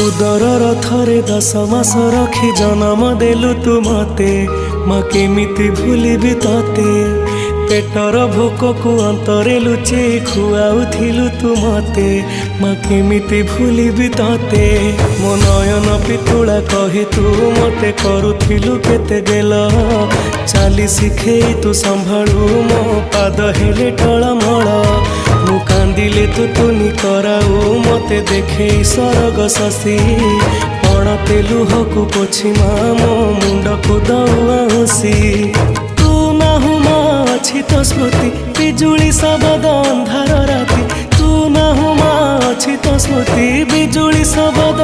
उदर थरे 10 मास रखी जन्म देलु तू मते माँ केमिति भूलिबी तते पेटर भोक को अंतरे लुचे खुआउथिलु तू मते माँ केमिति भूलिबी तते मो नयन पितुला कही तू मते करुथिलु केते गेल चाली शिखेई तू संभाळु मो पाद हेले टळमळ मु कांदिले तू तुनी कराऊ मते देखे सरग शशि पड़ते लुहकु पोछि माँ मो मुंड को दौसी तू नाहु माँ अछि तो स्मृति बिजुली शबद अंधार राति तू नाहु माँ अछि तो स्मृति बिजुली शबद